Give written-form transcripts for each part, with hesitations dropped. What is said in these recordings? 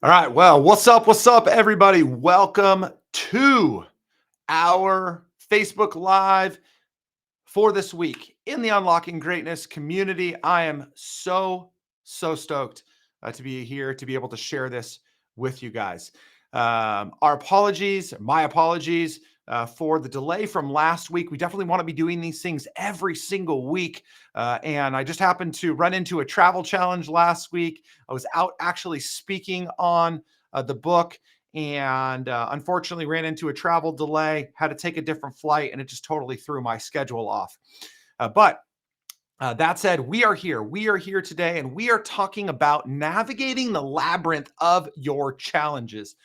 All right. Well, what's up? What's up, everybody? Welcome to our Facebook Live for this week in the Unlocking Greatness community. I am so stoked to be here to be able to share this with you guys. My apologies for the delay from last week. We definitely want to be doing these things every single week. And I just happened to run into a travel challenge last week. I was out actually speaking on the book and unfortunately ran into a travel delay, had to take a different flight, and it just totally threw my schedule off. But that said, we are here. We are here today, and we are talking about navigating the labyrinth of your challenges.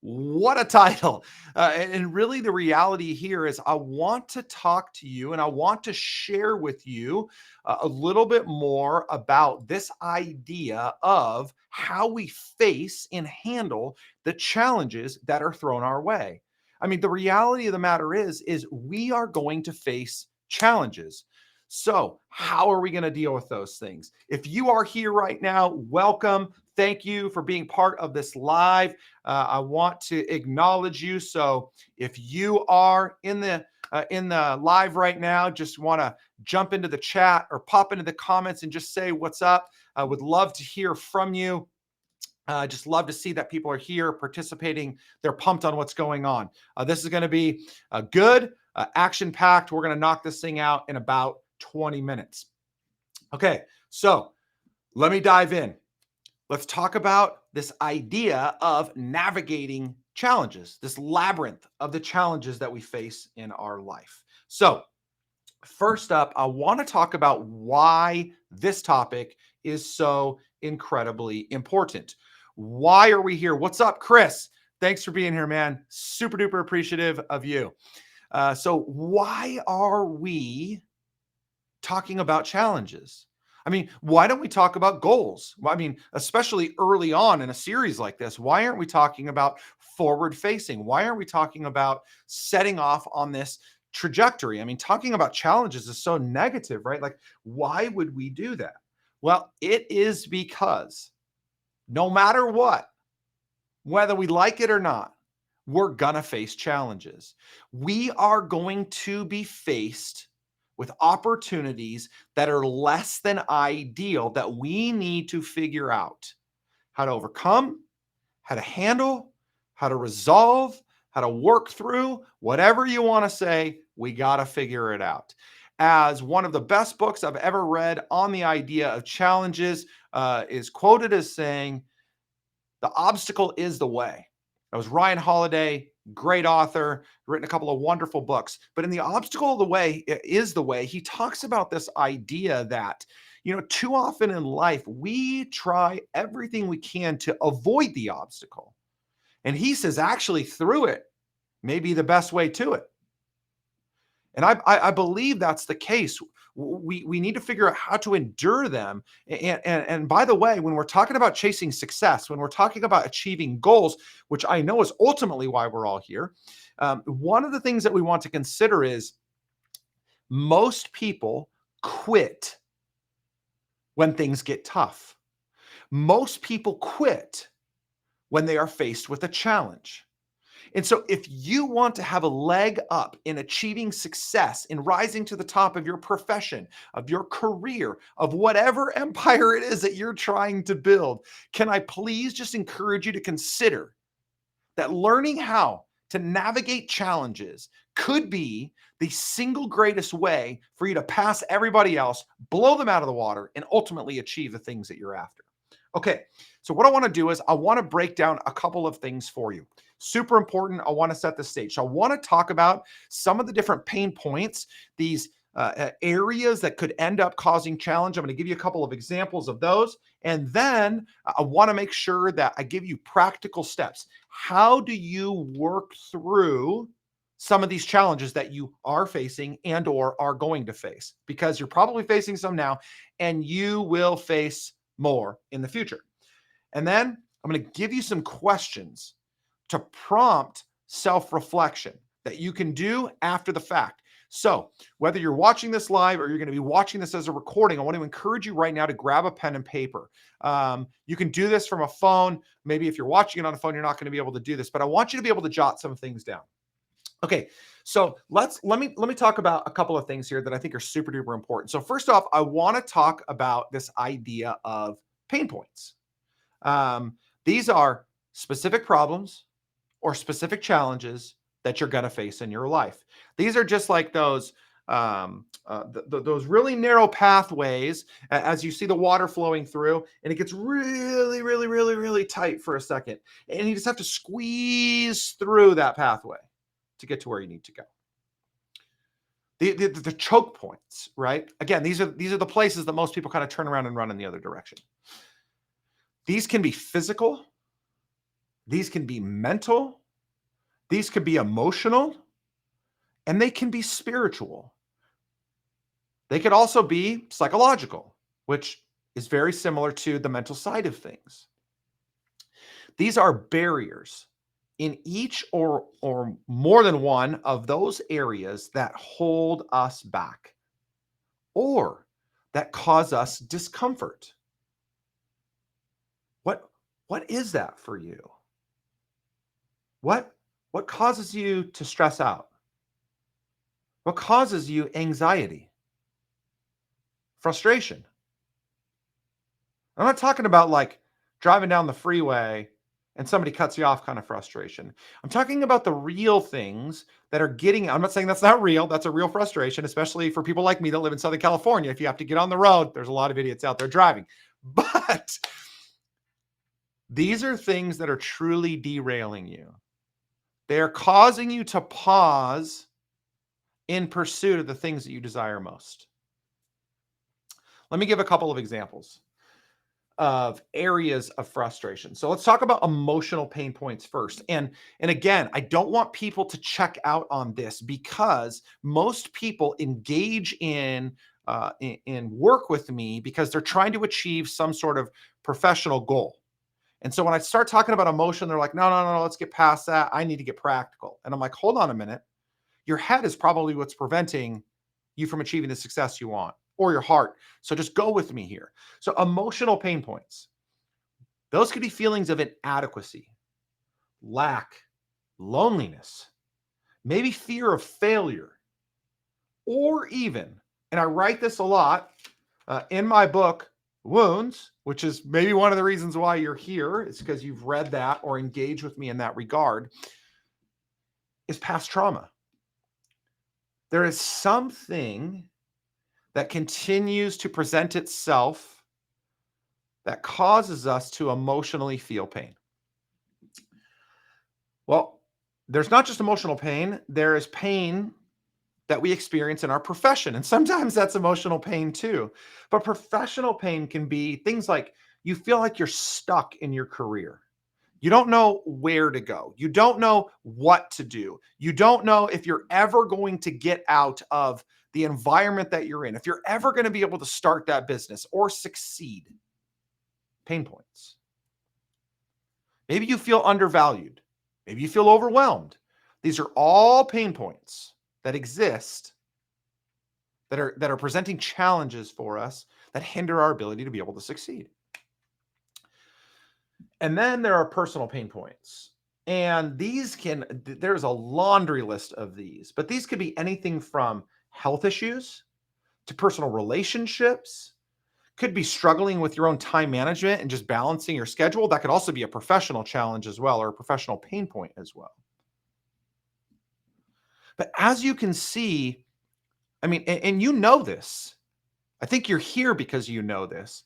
What a title. And really, the reality here is I want to talk to you and I want to share with you a little bit more about this idea of how we face and handle the challenges that are thrown our way. I mean, the reality of the matter is we are going to face challenges. So, how are we going to deal with those things? If you are here right now, welcome. Thank you for being part of this live. I want to acknowledge you. So if you are in the live right now, just want to jump into the chat or pop into the comments and just say what's up. I would love to hear from you. Just love to see that people are here participating. They're pumped on what's going on. This is going to be good, action packed. We're going to knock this thing out in about 20 minutes. Okay, so let me dive in. Let's talk about this idea of navigating challenges, this labyrinth of the challenges that we face in our life. So, first up, I want to talk about why this topic is so incredibly important. Why are we here? What's up, Chris? Thanks for being here, man. Super duper appreciative of you. So, why are we talking about challenges? I mean, why don't we talk about goals? I mean, especially early on in a series like this, why aren't we talking about forward facing? Why aren't we talking about setting off on this trajectory? I mean, talking about challenges is so negative, right? Like, why would we do that? Well, it is because no matter what, whether we like it or not, we're going to face challenges. We are going to be faced with opportunities that are less than ideal that we need to figure out how to overcome, how to handle, how to resolve, how to work through, whatever you want to say, we got to figure it out. As one of the best books I've ever read on the idea of challenges is quoted as saying, the obstacle is the way. That was Ryan Holiday, great author, written a couple of wonderful books. But in The Obstacle of the Way is the Way, he talks about this idea that, too often in life, we try everything we can to avoid the obstacle. And he says, actually, through it may be the best way to it. And I believe that's the case. We need to figure out how to endure them. And by the way, when we're talking about chasing success, when we're talking about achieving goals, which I know is ultimately why we're all here, one of the things that we want to consider is most people quit when things get tough. Most people quit when they are faced with a challenge. And so, if you want to have a leg up in achieving success, in rising to the top of your profession, of your career, of whatever empire it is that you're trying to build, can I please just encourage you to consider that learning how to navigate challenges could be the single greatest way for you to pass everybody else, blow them out of the water, and ultimately achieve the things that you're after. Okay, so what I want to do is I want to break down a couple of things for you. Super important. I want to set the stage. So I want to talk about some of the different pain points, these areas that could end up causing challenge. I'm going to give you a couple of examples of those. And then I want to make sure that I give you practical steps. How do you work through some of these challenges that you are facing and or are going to face? Because you're probably facing some now and you will face more in the future. And then I'm going to give you some questions to prompt self-reflection that you can do after the fact. So, whether you're watching this live or you're going to be watching this as a recording, I want to encourage you right now to grab a pen and paper. You can do this from a phone. Maybe if you're watching it on a phone, you're not going to be able to do this, but I want you to be able to jot some things down. Okay, so let me talk about a couple of things here that I think are super duper important. So first off, I want to talk about this idea of pain points. These are specific problems or specific challenges that you're going to face in your life. These are just like those those really narrow pathways as you see the water flowing through, and it gets really, really, really, really tight for a second, and you just have to squeeze through that pathway to get to where you need to go. The choke points, right? Again, these are the places that most people kind of turn around and run in the other direction. These can be physical, these can be mental, these could be emotional, and they can be spiritual. They could also be psychological, which is very similar to the mental side of things. These are barriers in each or more than one of those areas that hold us back or that cause us discomfort. What is that for you? What causes you to stress out? What causes you anxiety? Frustration? I'm not talking about like driving down the freeway and somebody cuts you off kind of frustration. I'm talking about the real things that are getting, I'm not saying that's not real. That's a real frustration, especially for people like me that live in Southern California. If you have to get on the road, there's a lot of idiots out there driving. But these are things that are truly derailing you. They are causing you to pause in pursuit of the things that you desire most. Let me give a couple of examples of areas of frustration. So let's talk about emotional pain points first. And again, I don't want people to check out on this because most people engage in work with me because they're trying to achieve some sort of professional goal. And so when I start talking about emotion, they're like, no, let's get past that. I need to get practical. And I'm like, hold on a minute. Your head is probably what's preventing you from achieving the success you want, or your heart. So just go with me here. So emotional pain points, those could be feelings of inadequacy, lack, loneliness, maybe fear of failure, or even, and I write this a lot in my book, Wounds, which is maybe one of the reasons why you're here, is because you've read that or engaged with me in that regard, is past trauma. There is something that continues to present itself that causes us to emotionally feel pain. Well, there's not just emotional pain, there is pain that we experience in our profession. And sometimes that's emotional pain too. But professional pain can be things like you feel like you're stuck in your career. You don't know where to go. You don't know what to do. You don't know if you're ever going to get out of the environment that you're in, if you're ever going to be able to start that business or succeed. Pain points. Maybe you feel undervalued. Maybe you feel overwhelmed. These are all pain points that exist that are presenting challenges for us that hinder our ability to be able to succeed. And then there are personal pain points. And there's a laundry list of these, but these could be anything from health issues to personal relationships, could be struggling with your own time management and just balancing your schedule. That could also be a professional challenge as well, or a professional pain point as well. But as you can see, I mean, and you know this, I think you're here because you know this.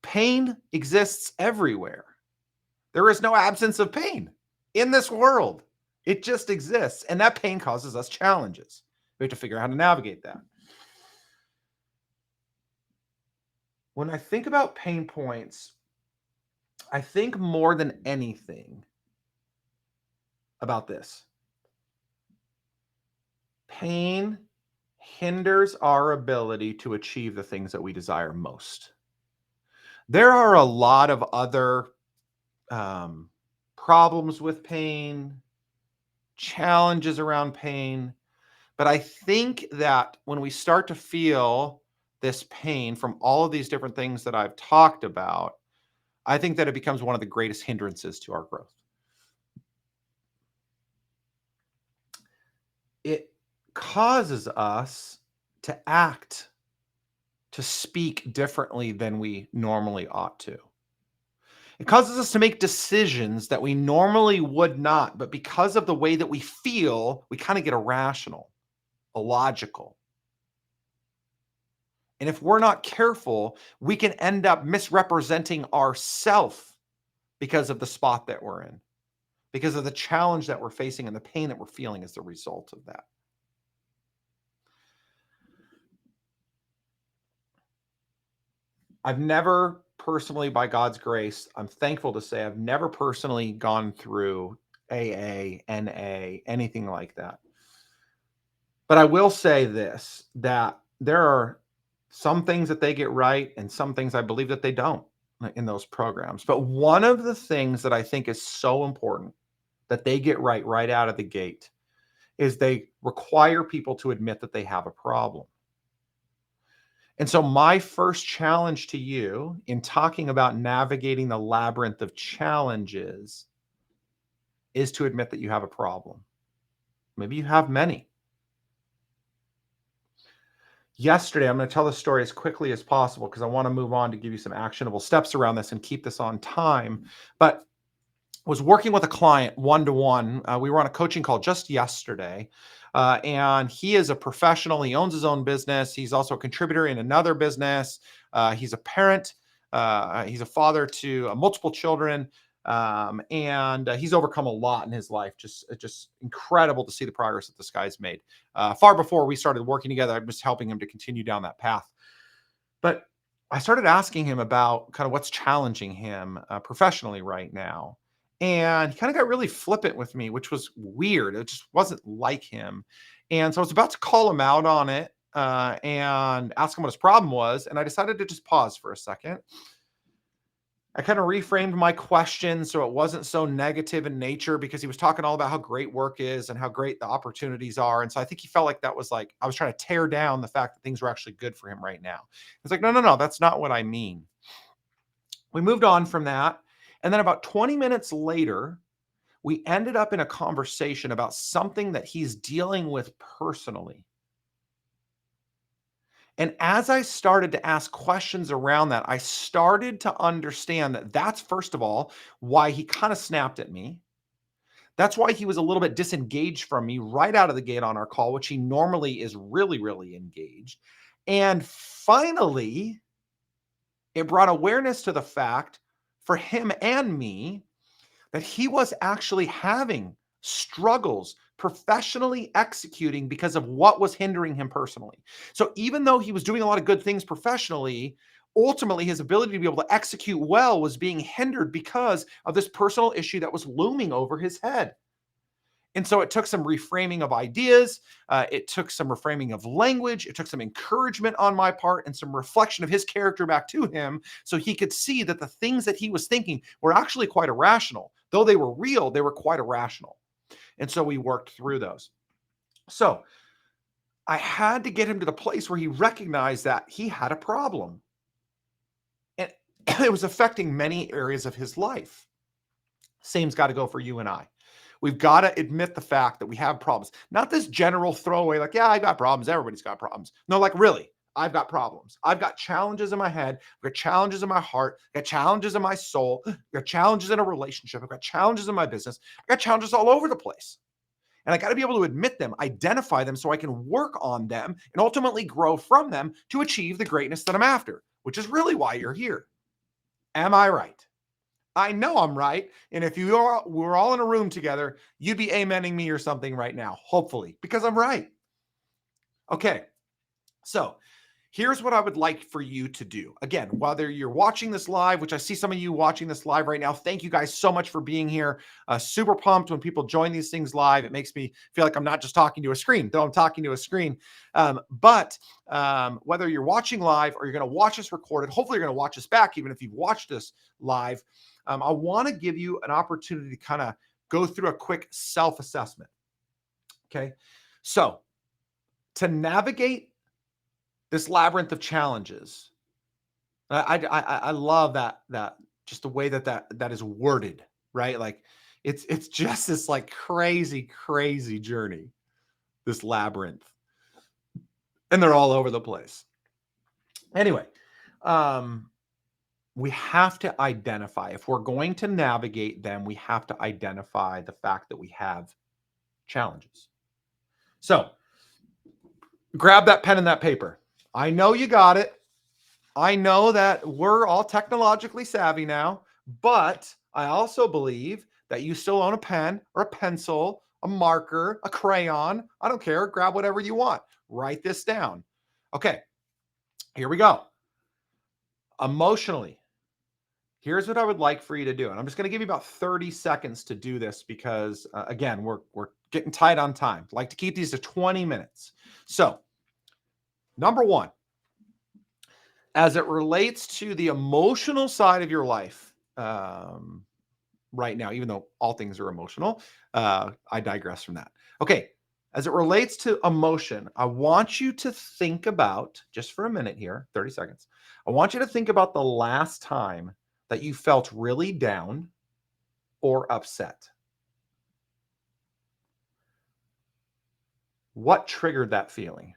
Pain exists everywhere. There is no absence of pain in this world. It just exists. And that pain causes us challenges. We have to figure out how to navigate that. When I think about pain points, I think more than anything about this. Pain hinders our ability to achieve the things that we desire most. There are a lot of other problems with pain, challenges around pain, But I think that when we start to feel this pain from all of these different things that I've talked about, I think that it becomes one of the greatest hindrances to our growth. It causes us to act, to speak differently than we normally ought to. It causes us to make decisions that we normally would not, but because of the way that we feel, we kind of get irrational, illogical. And if we're not careful, we can end up misrepresenting ourself because of the spot that we're in, because of the challenge that we're facing and the pain that we're feeling as a result of that. I've never personally, by God's grace, I'm thankful to say I've never personally gone through AA, NA, anything like that. But I will say this, that there are some things that they get right and some things I believe that they don't in those programs. But one of the things that I think is so important that they get right out of the gate is they require people to admit that they have a problem. And so my first challenge to you in talking about navigating the labyrinth of challenges is to admit that you have a problem. Maybe you have many. Yesterday, I'm going to tell the story as quickly as possible because I want to move on to give you some actionable steps around this and keep this on time. But was working with a client one-to-one. We were on a coaching call just yesterday. And he is a professional. He owns his own business. He's also a contributor in another business. He's a parent. He's a father to multiple children. And he's overcome a lot in his life. Just incredible to see the progress that this guy's made. Far before we started working together, I'm just helping him to continue down that path. But I started asking him about kind of what's challenging him professionally right now. And he kind of got really flippant with me, which was weird. It just wasn't like him. And so I was about to call him out on it and ask him what his problem was. And I decided to just pause for a second. I kind of reframed my question so it wasn't so negative in nature because he was talking all about how great work is and how great the opportunities are. And so I think he felt like that was like I was trying to tear down the fact that things were actually good for him right now. It's like, no, that's not what I mean. We moved on from that. And then about 20 minutes later, we ended up in a conversation about something that he's dealing with personally. And as I started to ask questions around that, I started to understand that that's, first of all, why he kind of snapped at me. That's why he was a little bit disengaged from me right out of the gate on our call, which he normally is really, really engaged. And finally, it brought awareness to the fact for him and me that he was actually having struggles professionally executing because of what was hindering him personally. So even though he was doing a lot of good things professionally, ultimately his ability to be able to execute well was being hindered because of this personal issue that was looming over his head. And so it took some reframing of ideas. It took some reframing of language. It took some encouragement on my part and some reflection of his character back to him so he could see that the things that he was thinking were actually quite irrational. Though they were real, they were quite irrational. And so we worked through those. So I had to get him to the place where he recognized that he had a problem. And it was affecting many areas of his life. Same's got to go for you and I. We've got to admit the fact that we have problems. Not this general throwaway, like, yeah, I got problems. Everybody's got problems. No, like, really, I've got problems. I've got challenges in my head. I've got challenges in my heart. I've got challenges in my soul. I've got challenges in a relationship. I've got challenges in my business. I've got challenges all over the place. And I got to be able to admit them, identify them so I can work on them and ultimately grow from them to achieve the greatness that I'm after, which is really why you're here. Am I right? I know I'm right. And if we're all in a room together, you'd be amening me or something right now, hopefully, because I'm right. Okay. So here's what I would like for you to do. Again, whether you're watching this live, which I see some of you watching this live right now, thank you guys so much for being here. Super pumped when people join these things live. It makes me feel like I'm not just talking to a screen, though I'm talking to a screen. But whether you're watching live or you're going to watch this recorded, hopefully you're going to watch this back, even if you've watched this live. I want to give you an opportunity to kind of go through a quick self-assessment. Okay. So To navigate this labyrinth of challenges, I love that just the way that is worded, right? Like it's just this like crazy journey, this labyrinth, and they're all over the place. Anyway, um, we have to identify, if we're going to navigate them, we have to identify the fact that we have challenges. So grab that pen and that paper. I know you got it. I know that we're all technologically savvy now, but I also believe that you still own a pen or a pencil, a marker, a crayon. I don't care. Grab whatever you want. Write this down. Okay, here we go. Emotionally, here's what I would like for you to do. And I'm just going to give you about 30 seconds to do this because, again, we're getting tight on time. I'd like to keep these to 20 minutes. So, number one, as it relates to the emotional side of your life right now, even though all things are emotional, I digress from that. Okay, as it relates to emotion, I want you to think about, just for a minute here, 30 seconds, I want you to think about the last time that you felt really down or upset. What triggered that feeling?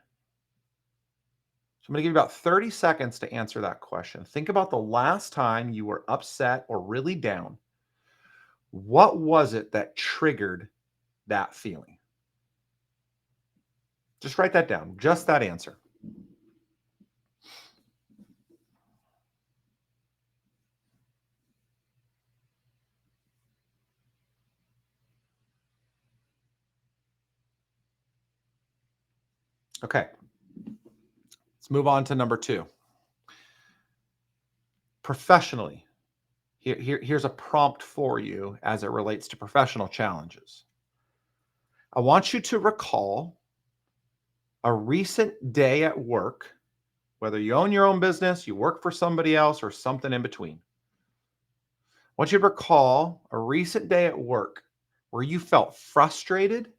So I'm going to give you about 30 seconds to answer that question. Think about the last time you were upset or really down. What was it that triggered that feeling? Just write that down, just that answer. Okay, let's move on to number two. Professionally, here's a prompt for you as it relates to professional challenges. I want you to recall a recent day at work, whether you own your own business, you work for somebody else, or something in between. I want you to recall a recent day at work where you felt frustrated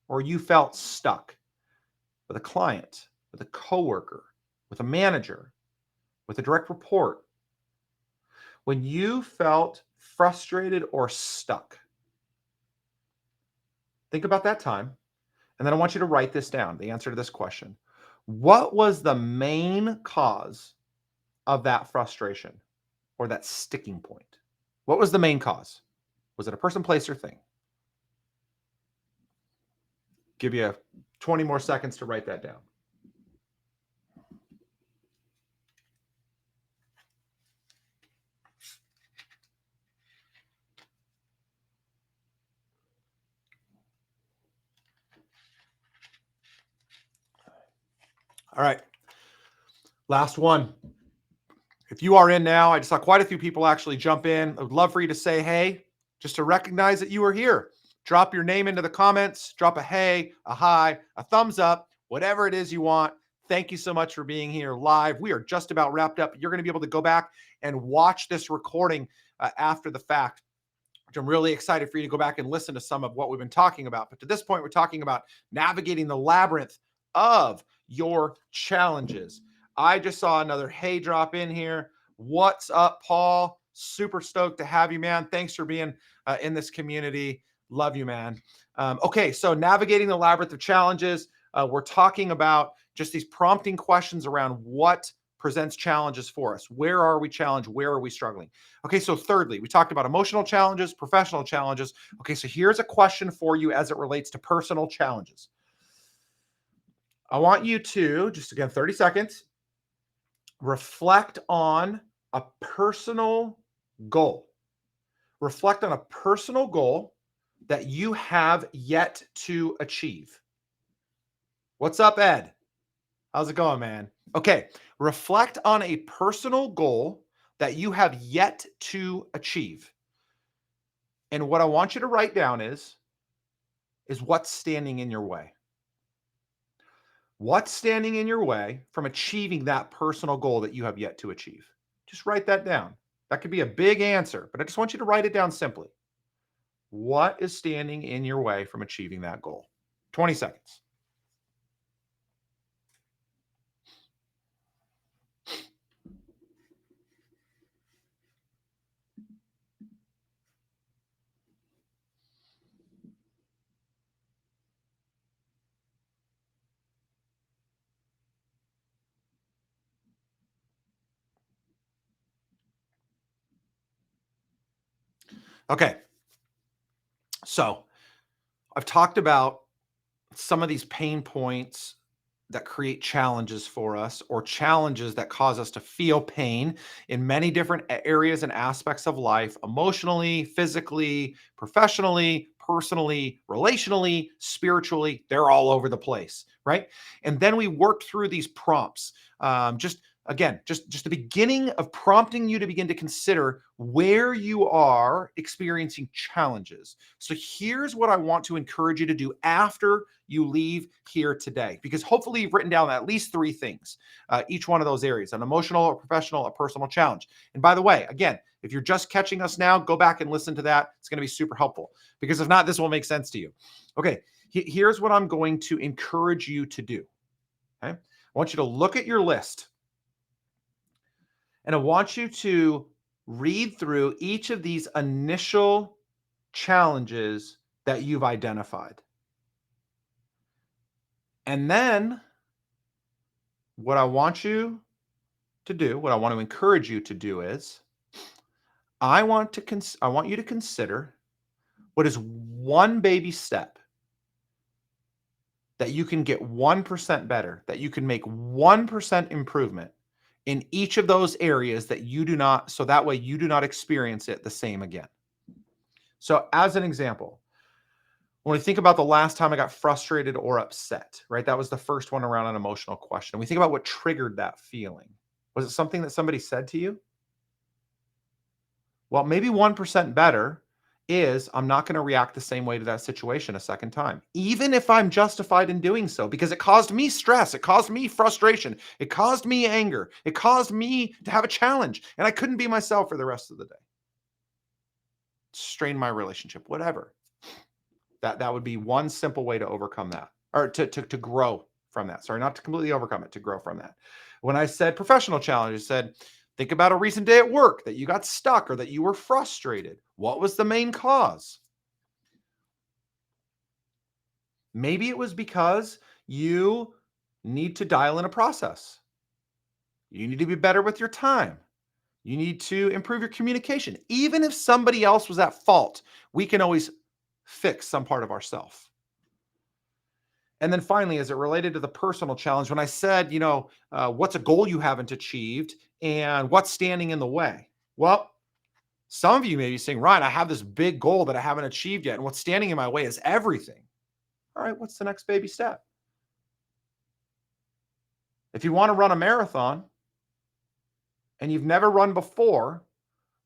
or you felt stuck with a client, with a coworker, with a manager, with a direct report. When you felt frustrated or stuck, think about that time. And then I want you to write this down, the answer to this question. What was the main cause of that frustration or that sticking point? What was the main cause? Was it a person, place, or thing? Give you 20 more seconds to write that down. All right. Last one. If you are in now, I just saw quite a few people actually jump in. I would love for you to say hey, just to recognize that you are here. Drop your name into the comments, drop a hey, a hi, a thumbs up, whatever it is you want. Thank you so much for being here live. We are just about wrapped up. You're going to be able to go back and watch this recording after the fact, which I'm really excited for you to go back and listen to some of what we've been talking about. But to this point, we're talking about navigating the labyrinth of your challenges. I just saw another hey drop in here. What's up, Paul? Super stoked to have you, man. Thanks for being in this community. Love you, man. Okay, so navigating the labyrinth of challenges. We're talking about just these prompting questions around what presents challenges for us. Where are we challenged? Where are we struggling? Okay, so thirdly, we talked about emotional challenges, professional challenges. Okay, so here's a question for you as it relates to personal challenges. I want you to, just again, 30 seconds, reflect on a personal goal. Reflect on a personal goal that you have yet to achieve. What's up, Ed? How's it going, man? Okay, reflect on a personal goal that you have yet to achieve. And what I want you to write down is what's standing in your way. What's standing in your way from achieving that personal goal that you have yet to achieve? Just write that down. That could be a big answer, but I just want you to write it down simply. What is standing in your way from achieving that goal? 20 seconds. Okay. So I've talked about some of these pain points that create challenges for us or challenges that cause us to feel pain in many different areas and aspects of life emotionally, physically, professionally, personally, relationally, spiritually. They're all over the place, right? And then we work through these prompts. Just again, just the beginning of prompting you to begin to consider where you are experiencing challenges. So here's what I want to encourage you to do after you leave here today, because hopefully you've written down at least three things, each one of those areas: an emotional, a professional, a personal challenge. And by the way, again, if you're just catching us now, go back and listen to that. It's going to be super helpful, because if not, this will make sense to you. Okay, here's what I'm going to encourage you to do. Okay, I want you to look at your list, and I want you to read through each of these initial challenges that you've identified. And then what I want you to do, what I want to encourage you to do is I want you to consider what is one baby step that you can get 1% better, that you can make 1% improvement in each of those areas that you do not, so that way you do not experience it the same again. So as an example, when we think about the last time I got frustrated or upset, right? That was the first one around an emotional question. We think about what triggered that feeling. Was it something that somebody said to you? Well, maybe 1% better is I'm not going to react the same way to that situation a second time, even if I'm justified in doing so, because it caused me stress. It caused me frustration. It caused me anger. It caused me to have a challenge, and I couldn't be myself for the rest of the day. Strain my relationship, whatever. That would be one simple way to overcome that, or to grow from that. Sorry, not to completely overcome it, to grow from that. When I said professional challenge, I said, think about a recent day at work that you got stuck or that you were frustrated. What was the main cause? Maybe it was because you need to dial in a process. You need to be better with your time. You need to improve your communication. Even if somebody else was at fault, we can always fix some part of ourselves. And then finally, as it related to the personal challenge, when I said, what's a goal you haven't achieved and what's standing in the way? Well, some of you may be saying, Ryan, I have this big goal that I haven't achieved yet. And what's standing in my way is everything. All right, what's the next baby step? If you want to run a marathon and you've never run before,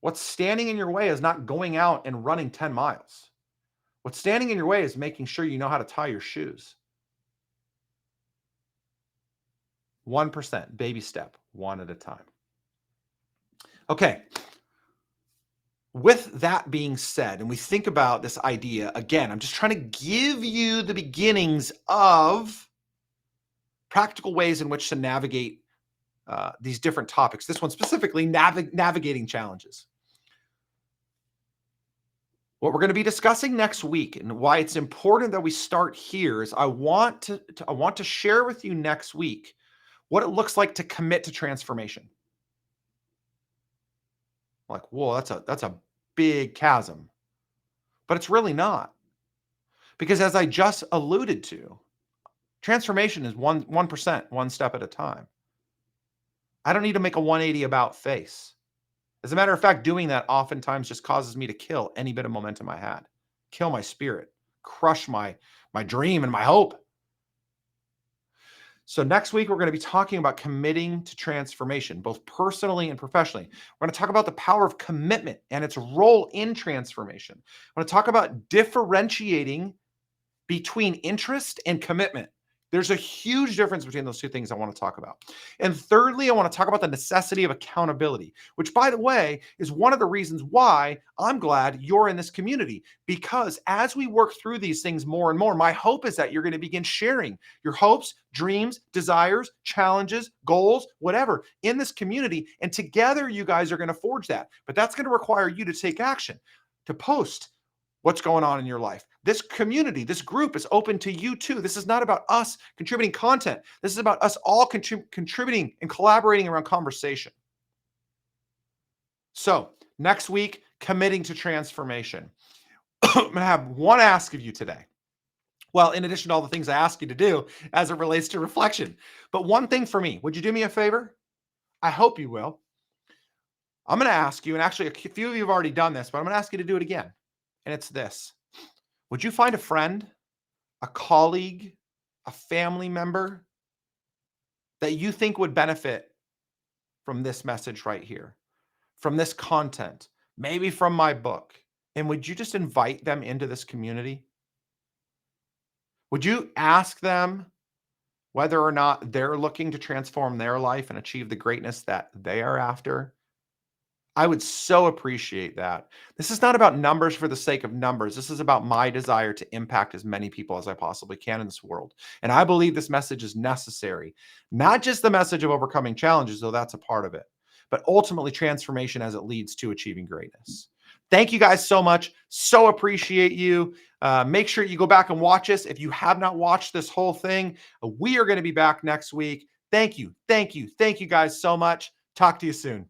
what's standing in your way is not going out and running 10 miles. What's standing in your way is making sure you know how to tie your shoes. 1%, baby step, one at a time. Okay. With that being said, and we think about this idea, again, I'm just trying to give you the beginnings of practical ways in which to navigate these different topics. This one specifically, navigating challenges. What we're going to be discussing next week, and why it's important that we start here, is I want to share with you next week what it looks like to commit to transformation. Like, whoa, that's a big chasm. But it's really not. Because as I just alluded to, transformation is 1%, one step at a time. I don't need to make a 180 about face. As a matter of fact, doing that oftentimes just causes me to kill any bit of momentum I had, kill my spirit, crush my dream and my hope. So next week, we're going to be talking about committing to transformation, both personally and professionally. We're going to talk about the power of commitment and its role in transformation. We're going to talk about differentiating between interest and commitment. There's a huge difference between those two things I want to talk about. And thirdly, I want to talk about the necessity of accountability, which, by the way, is one of the reasons why I'm glad you're in this community. Because as we work through these things more and more, my hope is that you're going to begin sharing your hopes, dreams, desires, challenges, goals, whatever, in this community. And together, you guys are going to forge that. But that's going to require you to take action, to post what's going on in your life. This community, this group is open to you too. This is not about us contributing content. This is about us all contributing and collaborating around conversation. So next week, committing to transformation. I'm going to have one ask of you today. Well, in addition to all the things I ask you to do as it relates to reflection. But one thing for me, would you do me a favor? I hope you will. I'm going to ask you, and actually a few of you have already done this, but I'm going to ask you to do it again. And it's this. Would you find a friend, a colleague, a family member that you think would benefit from this message right here, from this content, maybe from my book? And would you just invite them into this community? Would you ask them whether or not they're looking to transform their life and achieve the greatness that they are after? I would so appreciate that. This is not about numbers for the sake of numbers. This is about my desire to impact as many people as I possibly can in this world. And I believe this message is necessary. Not just the message of overcoming challenges, though that's a part of it, but ultimately transformation as it leads to achieving greatness. Thank you guys so much. So appreciate you. Make sure you go back and watch us. If you have not watched this whole thing, we are going to be back next week. Thank you. Thank you. Thank you guys so much. Talk to you soon.